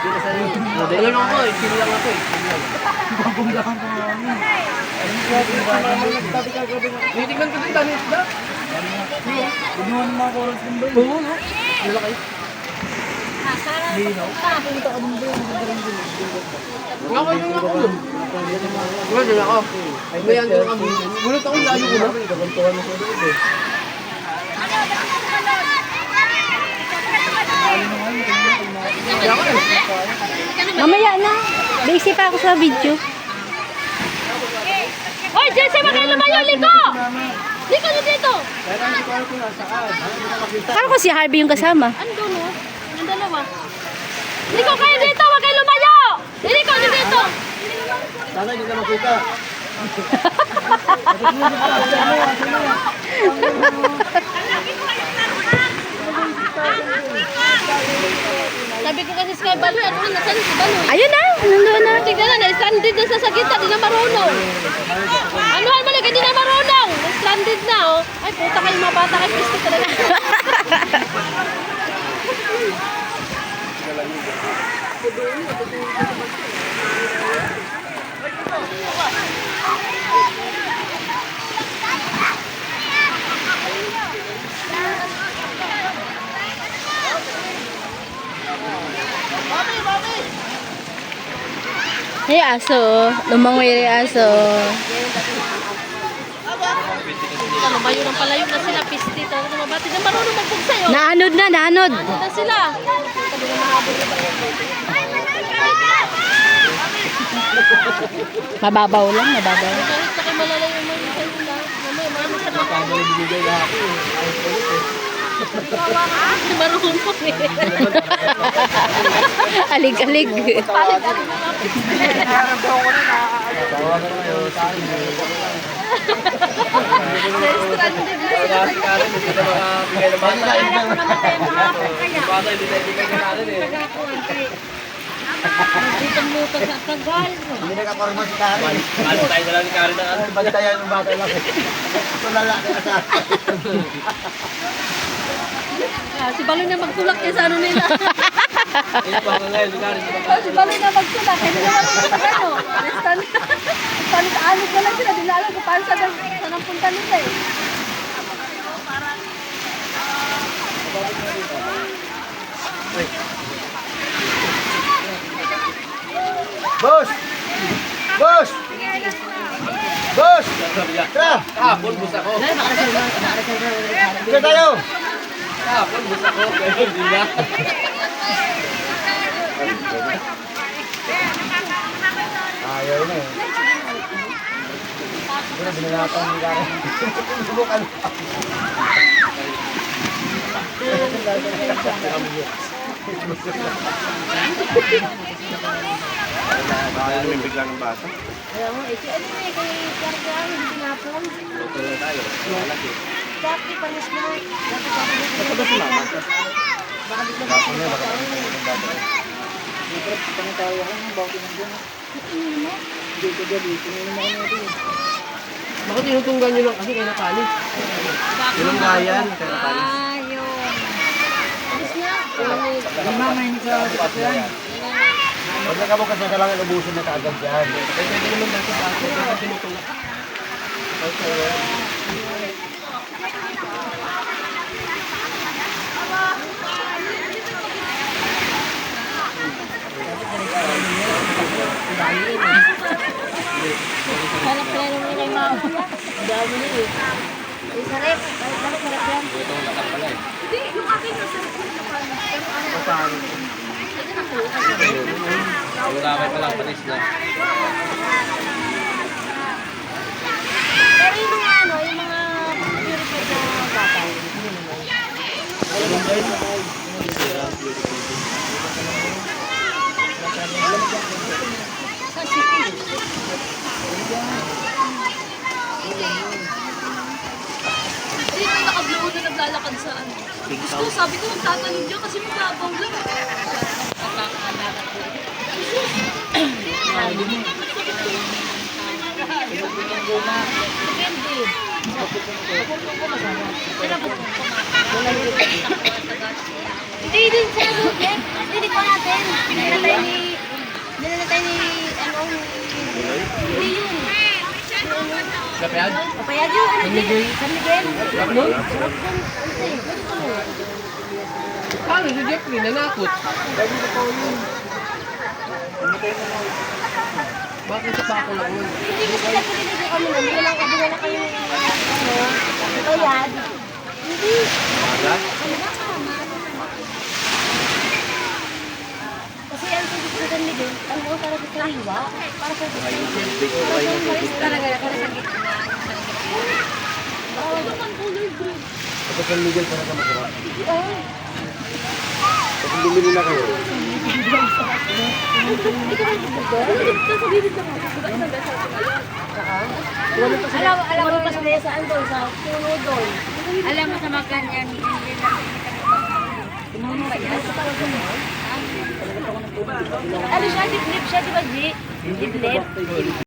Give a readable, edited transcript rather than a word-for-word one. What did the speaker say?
Alam mo ko, chill lang ako eh. Pagkumdahan ko nga ano. Titignan ko din dami isda. Pinuha ng mga oras ng bayo. Oo, no? Malaki. Linaw. Punta ka ng bayo. Ako yung ako dun. Wala din ako. May ano yung kami. Gulat ako, layo ko na. Kabantuhan mo sa doon eh. Kaya ako eh. Mamaya na. Busy pa ako sa video. Hoy, Jesse, magkano lumayo, Liko! Liko na dito! Akala ko si Harvey yung kasama. Ando, no? Ang dalawa. Liko, kayo dito! Huwag kayo lumayo! Liko na dito! Sana hindi na makita. Sabi ko kasi Sky Baloy, ano na, nasaan si Baloy? Ayun na. Nandun na. Tignan na, na-stranded na sa sakita, di na marunong. Anuhan mo lang, di na marunong. Na-stranded na, oh. Ay, puta kayo mga bata, kayo pisto talaga. Ay, aso. Lumangwiri aso. Lumayo ng palayo na sila, pisti talaga mga bata. Di na marunong magpugsayo. Naanod na, naanod. Ano na sila? Mababaw lang, mababaw. Kahit na kayo malalayo mo yung kayo na. Mamaya, marami sa mga Pagkakali bibigay lahat eh. Ayos ko ulit eh. marunong eh. Alig-alig. Tawagan na kayo sa akin. Wala si Karen, hindi na makakagay ng bata. Bata, hindi na ibigay ka natin eh. Lutang-lutang sa tagal. Hindi nakaporma si Karen. Bantay na lang ni Karen na ano. Bantayan yung bata lang. Ito lalaki na sa Si Baloy na magtulak niya sa ano nila. Ayun pa nga ngayon, si Karen. Si Baloy na magtulak. Hindi naman mag ano. Palit-alit na lang sila. Di na alam kung paano saan ang punta nila eh. Boss! Boss! Boss! Tara! Kahapon, bus ako. Tara tayo! Kahapon, bus ako. Pero hindi na. Ayaw na eh. Hindi na binalatan ni Karen. Subukan. Baka namin bigla ng bata. Alam mo, si ano eh, kay Karga, hindi tinapon. Tutuloy tayo. Malaki. Dati panis na. Baka ba sumama? Bakit tinutunggan nyo lang kasi kaya nakalis? Tinunggayan, kaya nakalis. Ayun. Panis na. Mama, hindi ka yan. Pag nakabukas na kailangan ubusin na kaagad yan. Pwede naman dati sa akin, kaya tinutunggan. Okay. Sarap pala naman kay Mama. Ang dami na eh. Ay, sarap. Sarap yan. Ito ang lakas pala eh. Hindi, yung akin yung sarap yung kapal. Pero ano? Paano? Ito na po. Wala kayo palang panis na. Pero yung mga ano, yung mga purified na bata. Sa city. Dito nakablood na naglalakad sa ano. Gusto, sabi ko magtatanong dyan kasi maglabaw lang. Hindi din siya, hindi ko natin. Nilalatay ni, ano, hindi yun. Kapayad? Kapayad yun, ano din? San Miguel. Sarap nun? Sarap dun. Paano si Jeffrey nanakot? Bakit sa pako lang yun? Hindi kasi dapat hindi kami na, hindi lang kami na kayo, ano, kapayad. Hindi. Agad? Kasi ang sagot sa San Miguel, ang mga para sa hiwa, para sa talaga, para sa gitna. Bawal ang color green. Kapag San Miguel para sa masarap. Oo. Kapag bumili na kayo. Hindi ka ba nagdudol? Sa bibig ka mo. Alam mo pa sa saan doon, sa puno doon. Alam mo sa Magkanyan, hindi Ano siya, dip-lip siya, di ba, G? Dip-lip.